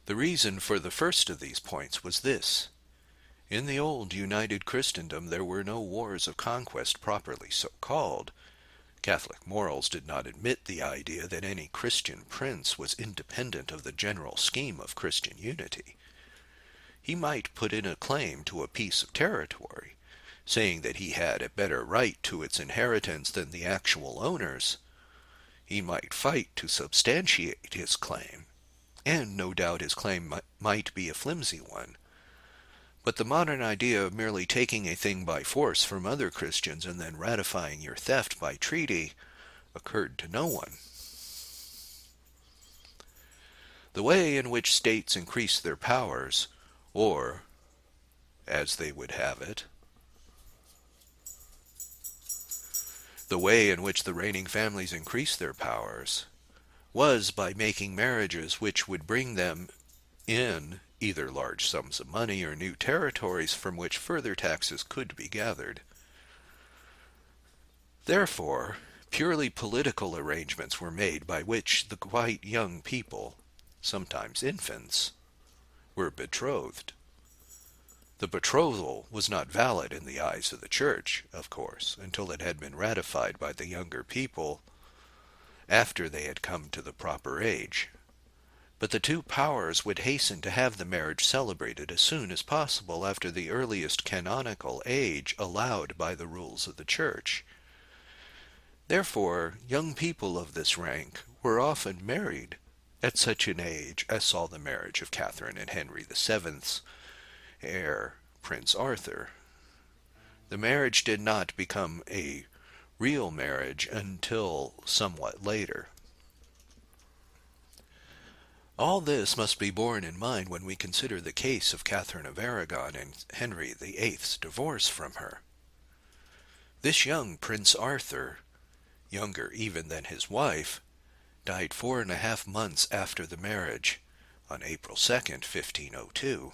The reason for the first of these points was this. In the old united Christendom there were no wars of conquest properly so called. Catholic morals did not admit the idea that any Christian prince was independent of the general scheme of Christian unity. he might put in a claim to a piece of territory, saying that he had a better right to its inheritance than the actual owners. He might fight to substantiate his claim, and no doubt his claim might be a flimsy one. But the modern idea of merely taking a thing by force from other Christians and then ratifying your theft by treaty occurred to no one. The way in which states increase their powers, or, as they would have it, the way in which the reigning families increased their powers, was by making marriages which would bring them in either large sums of money or new territories from which further taxes could be gathered. Therefore, purely political arrangements were made by which the quite young people, sometimes infants, were betrothed. The betrothal was not valid in the eyes of the Church, of course, until it had been ratified by the younger people after they had come to the proper age. But the two powers would hasten to have the marriage celebrated as soon as possible after the earliest canonical age allowed by the rules of the Church. Therefore, young people of this rank were often married at such an age as saw the marriage of Catherine and Henry VII's heir, Prince Arthur. The marriage did not become a real marriage until somewhat later. All this must be borne in mind when we consider the case of Catherine of Aragon and Henry VIII's divorce from her. This young Prince Arthur, younger even than his wife, died 4.5 months after the marriage, on April 2nd, 1502,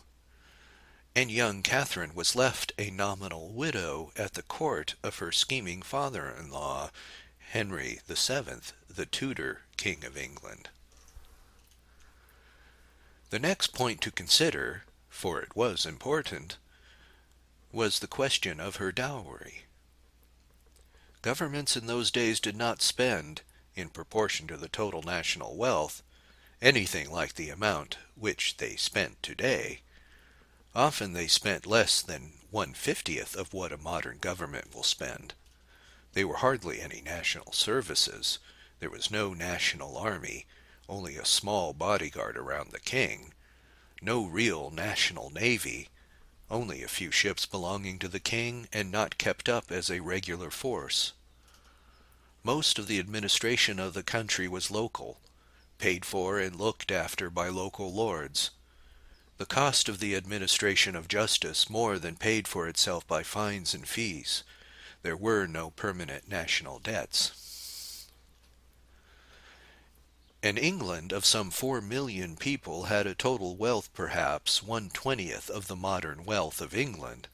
and young Catherine was left a nominal widow at the court of her scheming father-in-law, Henry VII, the Tudor King of England. The next point to consider, for it was important, was the question of her dowry. Governments in those days did not spend, in proportion to the total national wealth, anything like the amount which they spent today. Often they spent less than 1/50th of what a modern government will spend. There were hardly any national services. There was no national army, only a small bodyguard around the king. No real national navy, only a few ships belonging to the king and not kept up as a regular force. Most of the administration of the country was local, paid for and looked after by local lords. The cost of the administration of justice more than paid for itself by fines and fees. There were no permanent national debts. An England of some 4 million people had a total wealth perhaps 1/20th of the modern wealth of England,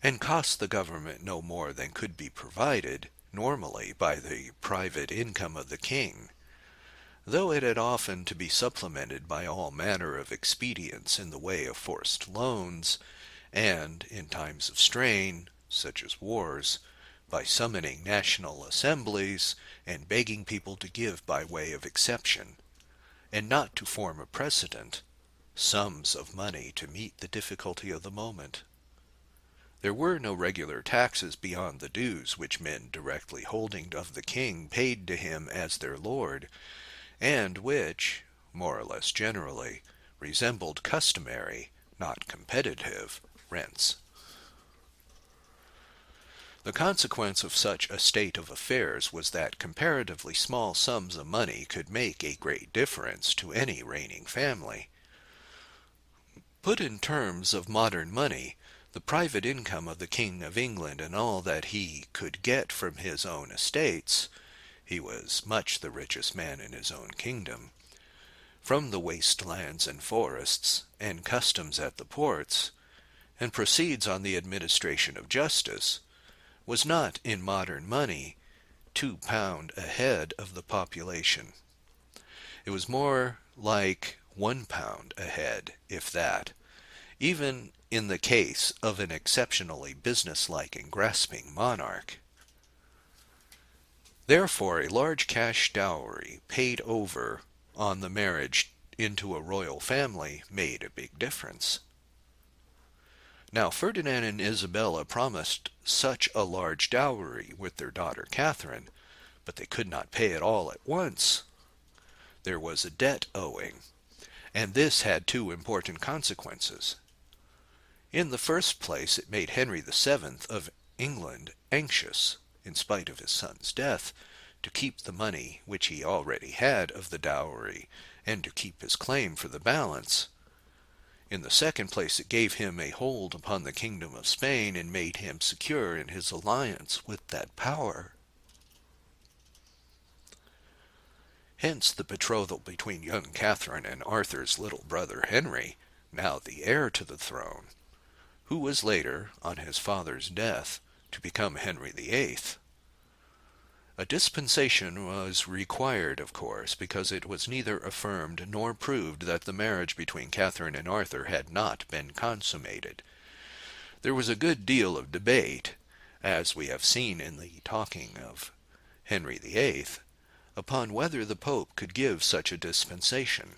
and cost the government no more than could be provided, normally, by the private income of the king, though it had often to be supplemented by all manner of expedients in the way of forced loans, and, in times of strain, such as wars, by summoning national assemblies and begging people to give by way of exception, and not to form a precedent, sums of money to meet the difficulty of the moment. There were no regular taxes beyond the dues which men directly holding of the king paid to him as their lord, and which, more or less generally, resembled customary, not competitive, rents. The consequence of such a state of affairs was that comparatively small sums of money could make a great difference to any reigning family. Put in terms of modern money, the private income of the King of England and all that he could get from his own estates — he was much the richest man in his own kingdom — from the waste lands and forests, and customs at the ports, and proceeds on the administration of justice, was not in modern money £2 a head of the population. It was more like £1 a head, if that, even in the case of an exceptionally businesslike and grasping monarch. Therefore, a large cash dowry paid over on the marriage into a royal family made a big difference. Now Ferdinand and Isabella promised such a large dowry with their daughter Catherine, but they could not pay it all at once. There was a debt owing, and this had two important consequences. In the first place, it made Henry VII of England anxious, in spite of his son's death, to keep the money which he already had of the dowry, and to keep his claim for the balance. In the second place, it gave him a hold upon the kingdom of Spain, and made him secure in his alliance with that power. Hence the betrothal between young Catherine and Arthur's little brother Henry, now the heir to the throne, who was later, on his father's death, to become Henry VIII. A dispensation was required, of course, because it was neither affirmed nor proved that the marriage between Catherine and Arthur had not been consummated. There was a good deal of debate, as we have seen in the talking of Henry VIII, upon whether the Pope could give such a dispensation.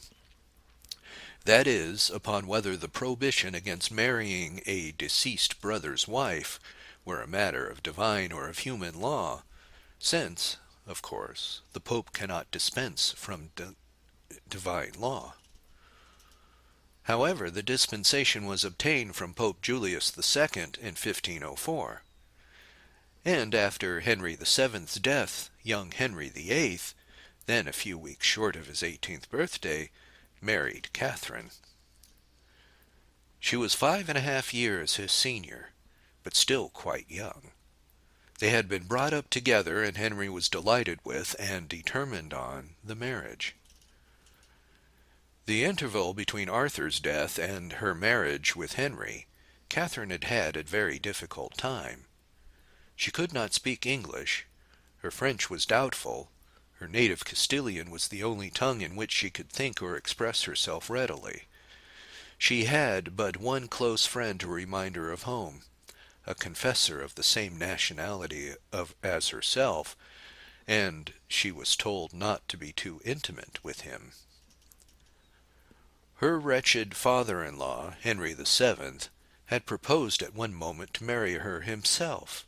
That is, upon whether the prohibition against marrying a deceased brother's wife were a matter of divine or of human law, since, of course, the Pope cannot dispense from divine law. However, the dispensation was obtained from Pope Julius II in 1504, and after Henry VII's death, young Henry VIII, then a few weeks short of his 18th birthday, married Catherine. She was 5.5 years his senior, but still quite young. They had been brought up together, and Henry was delighted with and determined on the marriage. The interval between Arthur's death and her marriage with Henry, Catherine had had a very difficult time. She could not speak English, her French was doubtful, her native Castilian was the only tongue in which she could think or express herself readily. She had but one close friend to remind her of home, a confessor of the same nationality as herself, and she was told not to be too intimate with him. Her wretched father-in-law, Henry VII, had proposed at one moment to marry her himself,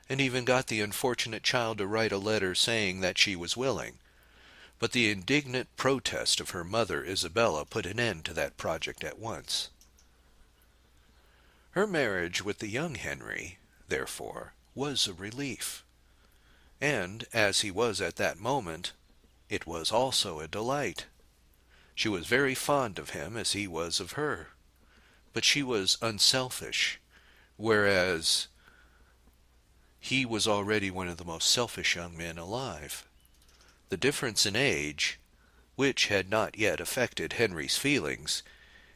and even got the unfortunate child to write a letter saying that she was willing, but the indignant protest of her mother Isabella put an end to that project at once. Her marriage with the young Henry, therefore, was a relief, and, as he was at that moment, it was also a delight. She was very fond of him as he was of her, but she was unselfish, whereas he was already one of the most selfish young men alive. The difference in age, which had not yet affected Henry's feelings,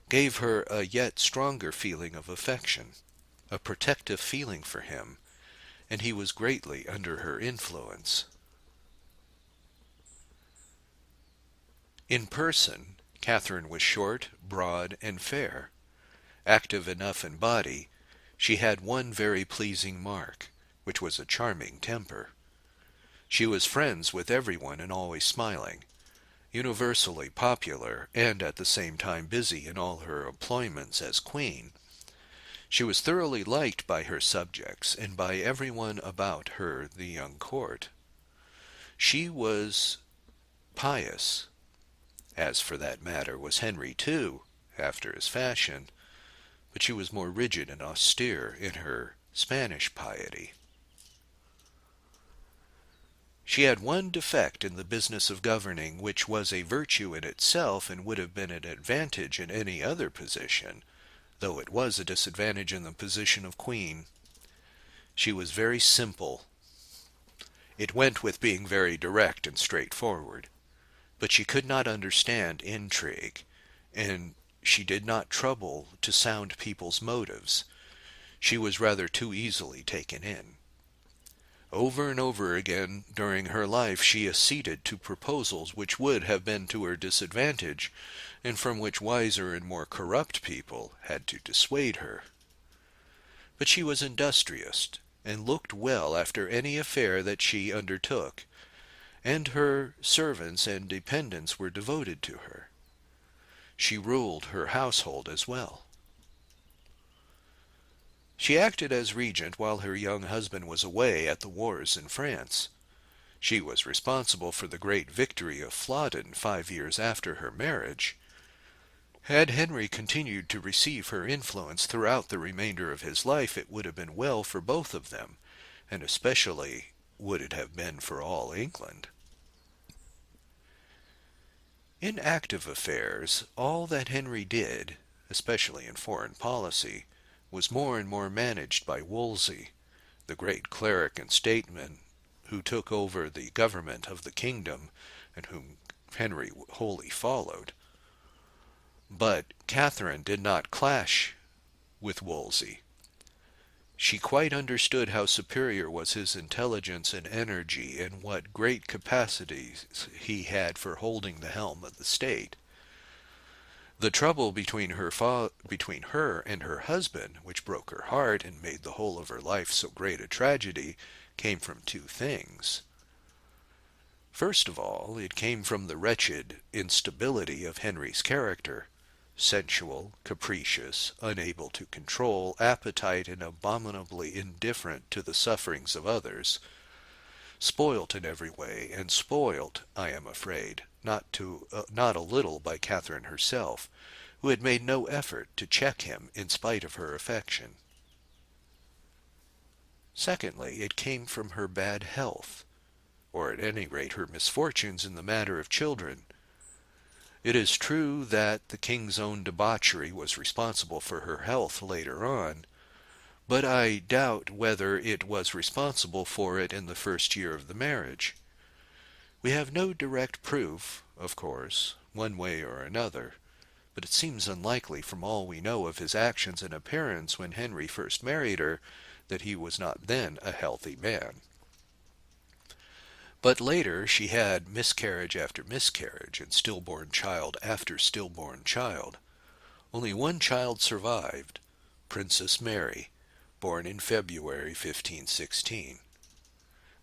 gave her a yet stronger feeling of affection, a protective feeling for him, and he was greatly under her influence. In person, Catherine was short, broad, and fair. Active enough in body, she had one very pleasing mark, which was a charming temper. She was friends with everyone and always smiling, universally popular, and at the same time busy in all her employments as queen. She was thoroughly liked by her subjects and by everyone about her the young court. She was pious, as for that matter was Henry too, after his fashion, but she was more rigid and austere in her Spanish piety. She had one defect in the business of governing, which was a virtue in itself and would have been an advantage in any other position, though it was a disadvantage in the position of queen. She was very simple. It went with being very direct and straightforward, but she could not understand intrigue, and she did not trouble to sound people's motives. She was rather too easily taken in. Over and over again during her life she acceded to proposals which would have been to her disadvantage, and from which wiser and more corrupt people had to dissuade her. But she was industrious, and looked well after any affair that she undertook, and her servants and dependents were devoted to her. She ruled her household as well. She acted as regent while her young husband was away at the wars in France. She was responsible for the great victory of Flodden 5 years after her marriage. Had Henry continued to receive her influence throughout the remainder of his life, it would have been well for both of them, and especially would it have been for all England. In active affairs, all that Henry did, especially in foreign policy, was more and more managed by Wolsey, the great cleric and statesman who took over the government of the kingdom and whom Henry wholly followed. But Catherine did not clash with Wolsey. She quite understood how superior was his intelligence and energy, and what great capacities he had for holding the helm of the state. The trouble between her and her husband, which broke her heart and made the whole of her life so great a tragedy, came from two things. First of all, it came from the wretched instability of Henry's character, sensual, capricious, unable to control appetite, and abominably indifferent to the sufferings of others, spoilt in every way, and spoilt, I am afraid, not a little by Catherine herself, who had made no effort to check him in spite of her affection. Secondly, it came from her bad health, or at any rate her misfortunes in the matter of children. It is true that the king's own debauchery was responsible for her health later on, but I doubt whether it was responsible for it in the first year of the marriage. We have no direct proof, of course, one way or another, but it seems unlikely from all we know of his actions and appearance when Henry first married her that he was not then a healthy man. But later she had miscarriage after miscarriage, and stillborn child after stillborn child. Only one child survived, Princess Mary, born in February 1516.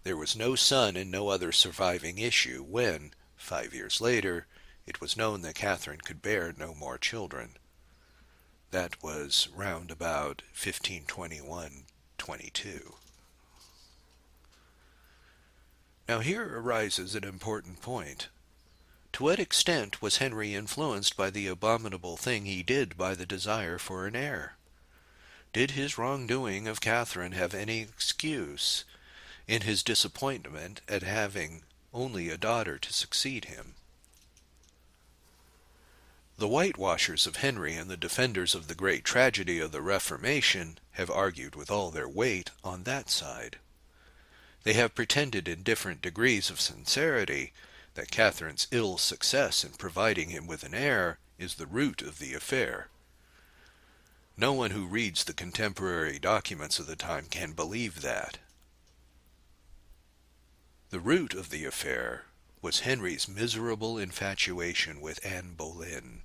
There was no son and no other surviving issue when, 5 years later, it was known that Catherine could bear no more children. That was round about 1521-22. Now here arises an important point. To what extent was Henry influenced by the abominable thing he did by the desire for an heir? Did his wrongdoing of Catherine have any excuse in his disappointment at having only a daughter to succeed him? The whitewashers of Henry and the defenders of the great tragedy of the Reformation have argued with all their weight on that side. They have pretended in different degrees of sincerity that Catherine's ill success in providing him with an heir is the root of the affair. No one who reads the contemporary documents of the time can believe that. The root of the affair was Henry's miserable infatuation with Anne Boleyn.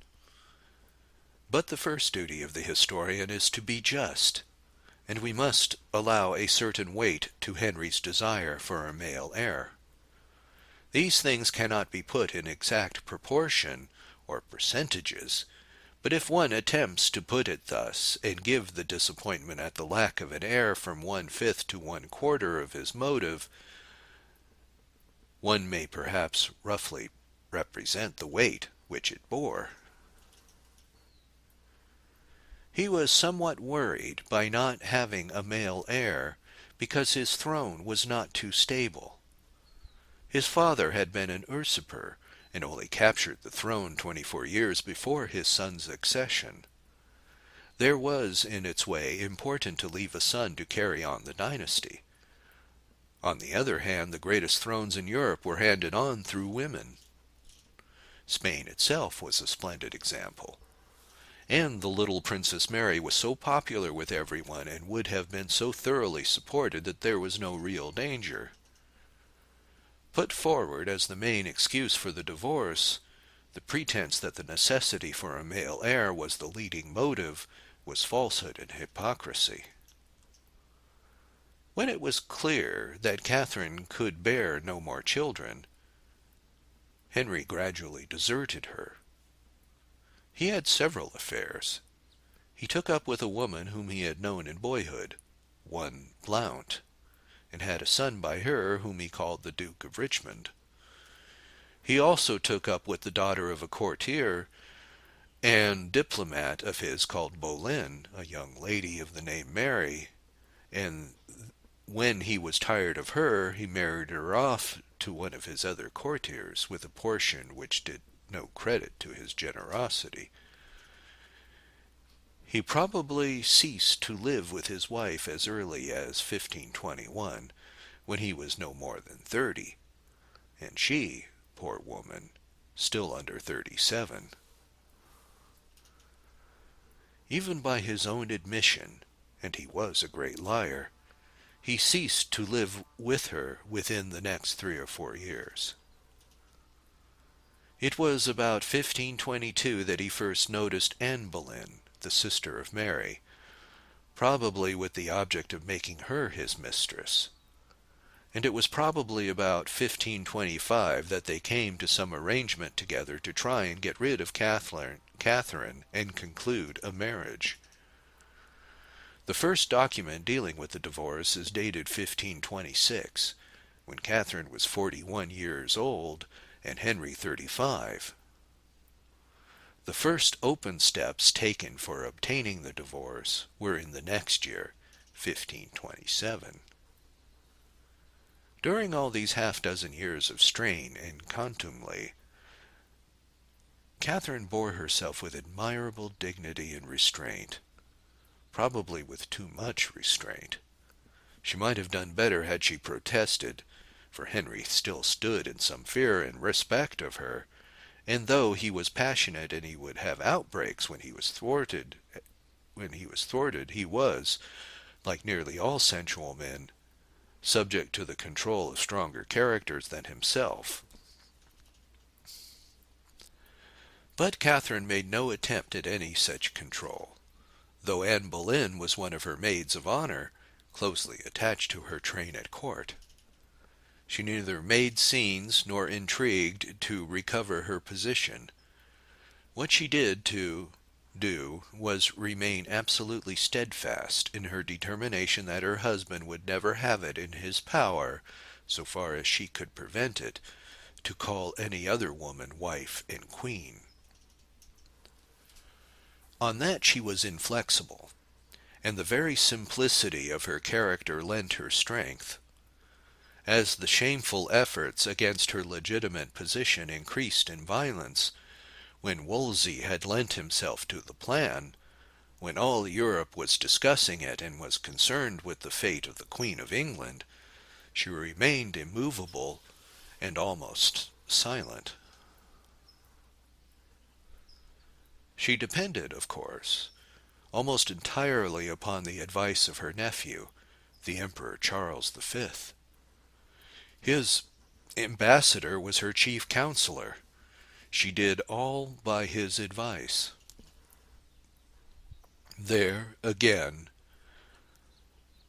But the first duty of the historian is to be just, and we must allow a certain weight to Henry's desire for a male heir. These things cannot be put in exact proportion or percentages, but if one attempts to put it thus, and give the disappointment at the lack of an heir from 1/5 to 1/4 of his motive, one may perhaps roughly represent the weight which it bore. He was somewhat worried by not having a male heir, because his throne was not too stable. His father had been an usurper, and only captured the throne 24 years before his son's accession. There was, in its way, important to leave a son to carry on the dynasty. On the other hand, the greatest thrones in Europe were handed on through women. Spain itself was a splendid example. And the little Princess Mary was so popular with everyone and would have been so thoroughly supported that there was no real danger. Put forward as the main excuse for the divorce, the pretense that the necessity for a male heir was the leading motive was falsehood and hypocrisy. When it was clear that Catherine could bear no more children, Henry gradually deserted her. He had several affairs. He took up with a woman whom he had known in boyhood, one Blount, and had a son by her whom he called the Duke of Richmond. He also took up with the daughter of a courtier and diplomat of his called Boleyn, a young lady of the name Mary, and when he was tired of her, he married her off to one of his other courtiers with a portion which did no credit to his generosity. He probably ceased to live with his wife as early as 1521, when he was no more than 30, and she, poor woman, still under 37. Even by his own admission, and he was a great liar, he ceased to live with her within the next 3 or 4 years. It was about 1522 that he first noticed Anne Boleyn, the sister of Mary, probably with the object of making her his mistress. And it was probably about 1525 that they came to some arrangement together to try and get rid of Catherine and conclude a marriage. The first document dealing with the divorce is dated 1526, when Catherine was 41 years old and Henry 35. The first open steps taken for obtaining the divorce were in the next year, 1527. During all these half-dozen years of strain and contumely, Catherine bore herself with admirable dignity and restraint, probably with too much restraint. She might have done better had she protested, for Henry still stood in some fear and respect of her, and though he was passionate and he would have outbreaks when he was thwarted, he was, like nearly all sensual men, subject to the control of stronger characters than himself. But Catherine made no attempt at any such control, though Anne Boleyn was one of her maids of honor, closely attached to her train at court. She neither made scenes nor intrigued to recover her position. What she did do was remain absolutely steadfast in her determination that her husband would never have it in his power, so far as she could prevent it, to call any other woman wife and queen. On that she was inflexible, and the very simplicity of her character lent her strength. As the shameful efforts against her legitimate position increased in violence, when Wolsey had lent himself to the plan, when all Europe was discussing it and was concerned with the fate of the Queen of England, she remained immovable and almost silent. She depended, of course, almost entirely upon the advice of her nephew, the Emperor Charles V. His ambassador was her chief counselor. She did all by his advice. There, again,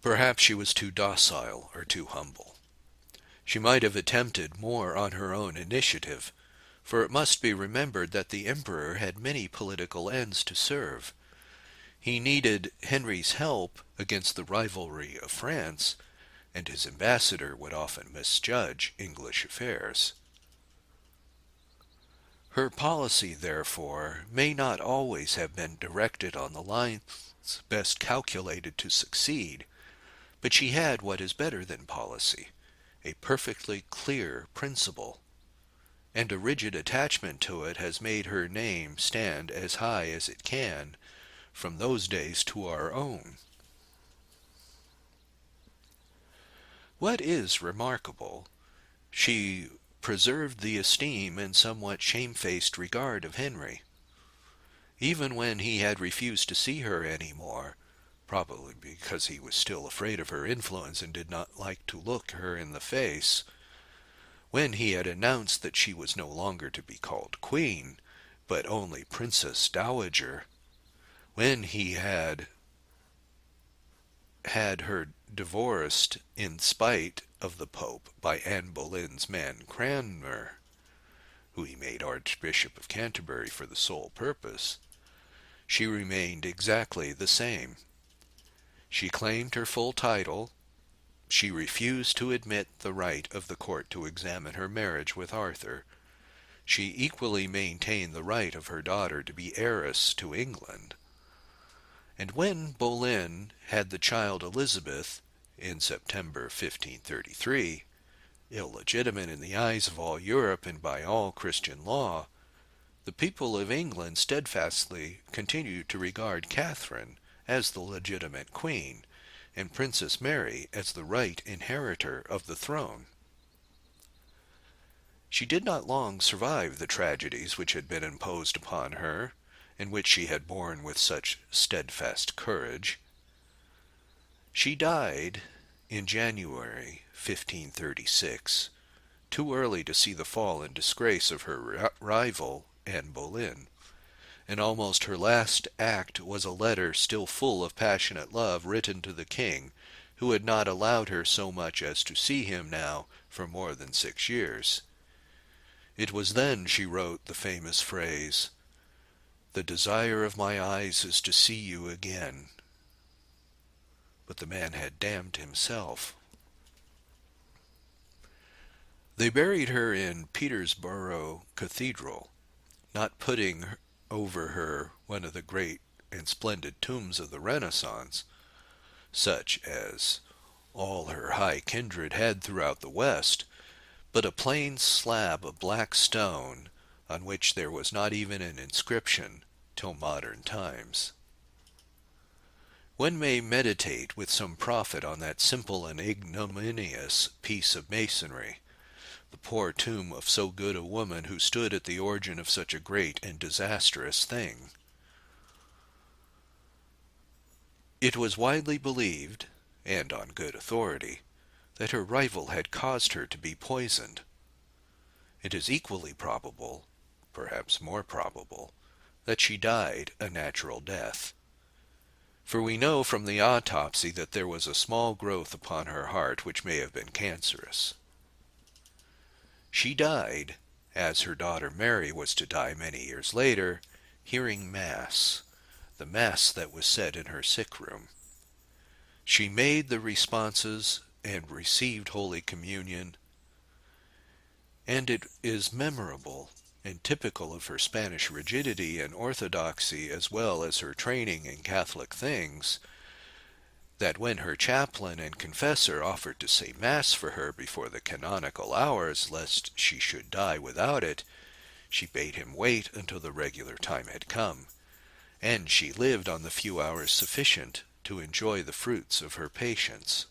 perhaps she was too docile or too humble. She might have attempted more on her own initiative, for it must be remembered that the emperor had many political ends to serve. He needed Henry's help against the rivalry of France, and his ambassador would often misjudge English affairs. Her policy, therefore, may not always have been directed on the lines best calculated to succeed, but she had what is better than policy, a perfectly clear principle, and a rigid attachment to it has made her name stand as high as it can from those days to our own. What is remarkable, she preserved the esteem and somewhat shamefaced regard of Henry. Even when he had refused to see her any more, probably because he was still afraid of her influence and did not like to look her in the face, when he had announced that she was no longer to be called queen, but only Princess Dowager, when he had her divorced in spite of the Pope by Anne Boleyn's man Cranmer, who he made Archbishop of Canterbury for the sole purpose, she remained exactly the same. She claimed her full title. She refused to admit the right of the court to examine her marriage with Arthur. She equally maintained the right of her daughter to be heiress to England. And when Boleyn had the child Elizabeth, in September 1533, illegitimate in the eyes of all Europe and by all Christian law, the people of England steadfastly continued to regard Catherine as the legitimate queen, and Princess Mary as the right inheritor of the throne. She did not long survive the tragedies which had been imposed upon her, and which she had borne with such steadfast courage. She died in January 1536, too early to see the fall and disgrace of her rival, Anne Boleyn, and almost her last act was a letter still full of passionate love written to the king, who had not allowed her so much as to see him now for more than 6 years. It was then she wrote the famous phrase, "The desire of my eyes is to see you again." But the man had damned himself. They buried her in Petersborough Cathedral, not putting over her one of the great and splendid tombs of the Renaissance, such as all her high kindred had throughout the West, but a plain slab of black stone on which there was not even an inscription till modern times. One may meditate with some profit on that simple and ignominious piece of masonry, the poor tomb of so good a woman who stood at the origin of such a great and disastrous thing. It was widely believed, and on good authority, that her rival had caused her to be poisoned. It is equally probable, perhaps more probable, that she died a natural death. For we know from the autopsy that there was a small growth upon her heart which may have been cancerous. She died, as her daughter Mary was to die many years later, hearing Mass, the Mass that was said in her sick room. She made the responses and received Holy Communion, and it is memorable and typical of her Spanish rigidity and orthodoxy as well as her training in Catholic things, that when her chaplain and confessor offered to say Mass for her before the canonical hours, lest she should die without it, she bade him wait until the regular time had come, and she lived on the few hours sufficient to enjoy the fruits of her patience.